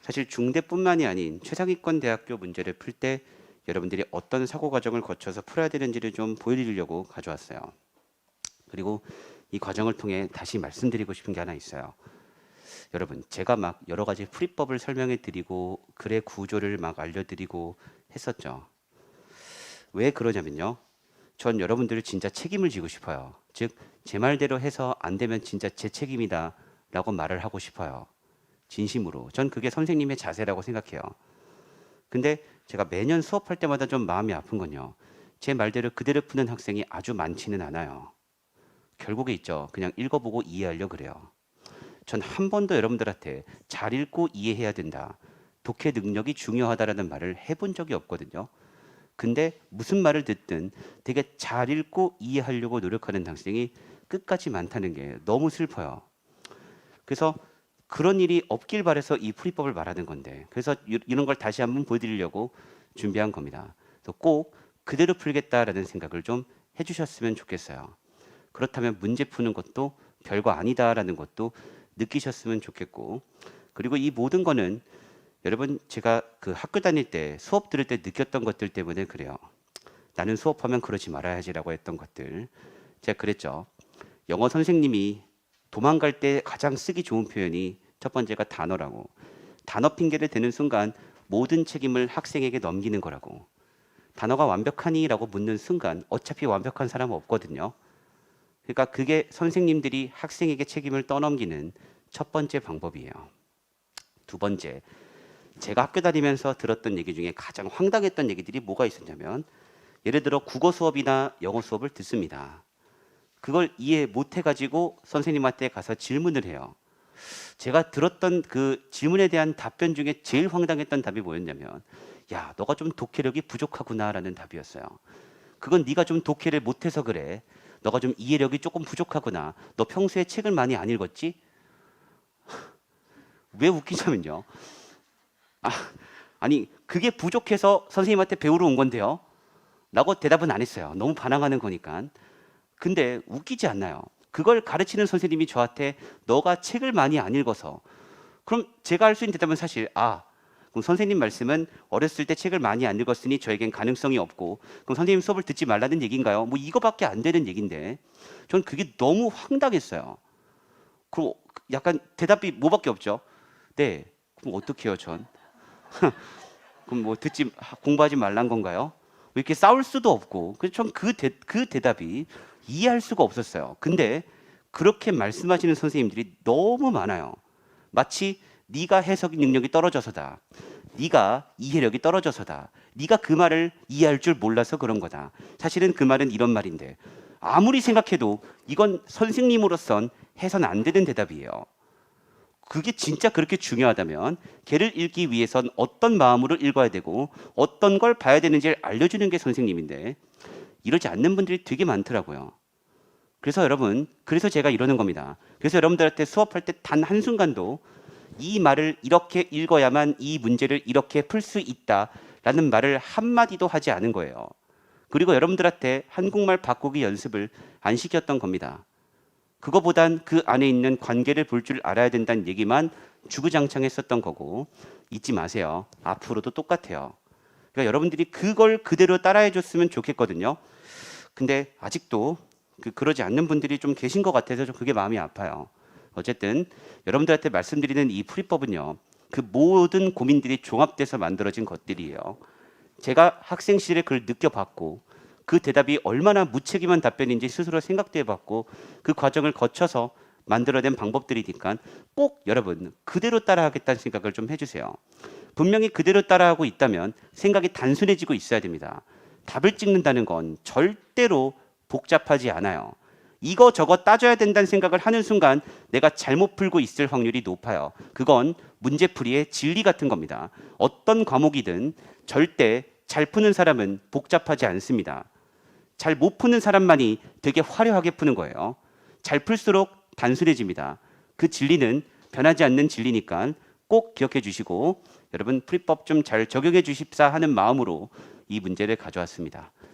사실 중대뿐만이 아닌 최상위권 대학교 문제를 풀 때 여러분들이 어떤 사고 과정을 거쳐서 풀어야 되는지를 좀 보여드리려고 가져왔어요. 그리고 이 과정을 통해 다시 말씀드리고 싶은 게 하나 있어요. 여러분, 제가 막 여러 가지 풀이법을 설명해 드리고 글의 구조를 막 알려드리고 했었죠. 왜 그러냐면요. 전 여러분들을 진짜 책임을 지고 싶어요. 즉, 제 말대로 해서 안 되면 진짜 제 책임이다 라고 말을 하고 싶어요. 진심으로. 전 그게 선생님의 자세라고 생각해요. 근데 제가 매년 수업할 때마다 좀 마음이 아픈 건요. 제 말대로 그대로 푸는 학생이 아주 많지는 않아요. 결국에 있죠. 그냥 읽어보고 이해하려 그래요. 전 한 번도 여러분들한테 잘 읽고 이해해야 된다. 독해 능력이 중요하다라는 말을 해본 적이 없거든요. 근데 무슨 말을 듣든 되게 잘 읽고 이해하려고 노력하는 학생이 끝까지 많다는 게 너무 슬퍼요. 그래서 그런 일이 없길 바라서 이 풀이법을 말하는 건데, 그래서 이런 걸 다시 한번 보여드리려고 준비한 겁니다. 그래서 꼭 그대로 풀겠다라는 생각을 좀 해주셨으면 좋겠어요. 그렇다면 문제 푸는 것도 별거 아니다라는 것도 느끼셨으면 좋겠고, 그리고 이 모든 거는 여러분 제가 그 학교 다닐 때 수업 들을 때 느꼈던 것들 때문에 그래요. 나는 수업하면 그러지 말아야지라고 했던 것들. 제가 그랬죠. 영어 선생님이 도망갈 때 가장 쓰기 좋은 표현이 첫 번째가 단어라고. 단어 핑계를 대는 순간 모든 책임을 학생에게 넘기는 거라고. 단어가 완벽하니? 라고 묻는 순간 어차피 완벽한 사람은 없거든요. 그러니까 그게 선생님들이 학생에게 책임을 떠넘기는 첫 번째 방법이에요. 두 번째, 제가 학교 다니면서 들었던 얘기 중에 가장 황당했던 얘기들이 뭐가 있었냐면, 예를 들어 국어 수업이나 영어 수업을 듣습니다. 그걸 이해 못 해가지고 선생님한테 가서 질문을 해요. 제가 들었던 그 질문에 대한 답변 중에 제일 황당했던 답이 뭐였냐면, 야, 너가 좀 독해력이 부족하구나라는 답이었어요. 그건 네가 좀 독해를 못해서 그래. 너가 좀 이해력이 조금 부족하구나. 너 평소에 책을 많이 안 읽었지? 왜 웃기냐면요. 아니 그게 부족해서 선생님한테 배우러 온 건데요. 라고 대답은 안 했어요. 너무 반항하는 거니까. 근데 웃기지 않나요? 그걸 가르치는 선생님이 저한테 너가 책을 많이 안 읽어서. 그럼 제가 할 수 있는 대답은 사실 그럼 선생님 말씀은 어렸을 때 책을 많이 안 읽었으니 저에겐 가능성이 없고, 그럼 선생님 수업을 듣지 말라는 얘기인가요? 뭐 이거밖에 안 되는 얘기인데 전 그게 너무 황당했어요. 그럼 약간 대답이 뭐밖에 없죠. 네, 그럼 어떡해요 전? 그럼 뭐 공부하지 말란 건가요? 왜 이렇게 싸울 수도 없고. 그래서 전 그 대답이 이해할 수가 없었어요. 근데 그렇게 말씀하시는 선생님들이 너무 많아요. 마치 네가 해석 능력이 떨어져서다. 네가 이해력이 떨어져서다. 네가 그 말을 이해할 줄 몰라서 그런 거다. 사실은 그 말은 이런 말인데, 아무리 생각해도 이건 선생님으로선 해선 안 되는 대답이에요. 그게 진짜 그렇게 중요하다면 걔를 읽기 위해선 어떤 마음으로 읽어야 되고 어떤 걸 봐야 되는지를 알려주는 게 선생님인데, 이러지 않는 분들이 되게 많더라고요. 그래서 여러분, 그래서 제가 이러는 겁니다. 그래서 여러분들한테 수업할 때 단 한순간도 이 말을 이렇게 읽어야만 이 문제를 이렇게 풀 수 있다라는 말을 한마디도 하지 않은 거예요. 그리고 여러분들한테 한국말 바꾸기 연습을 안 시켰던 겁니다. 그거보단 그 안에 있는 관계를 볼 줄 알아야 된다는 얘기만 주구장창 했었던 거고, 잊지 마세요. 앞으로도 똑같아요. 그러니까 여러분들이 그걸 그대로 따라해 줬으면 좋겠거든요. 근데 아직도 그러지 않는 분들이 좀 계신 것 같아서 좀 그게 마음이 아파요. 어쨌든 여러분들한테 말씀드리는 이 풀이법은요, 그 모든 고민들이 종합돼서 만들어진 것들이에요. 제가 학생 시절에 그걸 느껴봤고, 그 대답이 얼마나 무책임한 답변인지 스스로 생각도 해봤고, 그 과정을 거쳐서 만들어낸 방법들이니까 꼭 여러분 그대로 따라하겠다는 생각을 좀 해주세요. 분명히 그대로 따라하고 있다면 생각이 단순해지고 있어야 됩니다. 답을 찍는다는 건 절대로 복잡하지 않아요. 이거 저거 따져야 된다는 생각을 하는 순간 내가 잘못 풀고 있을 확률이 높아요. 그건 문제풀이의 진리 같은 겁니다. 어떤 과목이든 절대 잘 푸는 사람은 복잡하지 않습니다. 잘 못 푸는 사람만이 되게 화려하게 푸는 거예요. 잘 풀수록 단순해집니다. 그 진리는 변하지 않는 진리니까 꼭 기억해 주시고, 여러분 풀이법 좀 잘 적용해 주십사 하는 마음으로 이 문제를 가져왔습니다.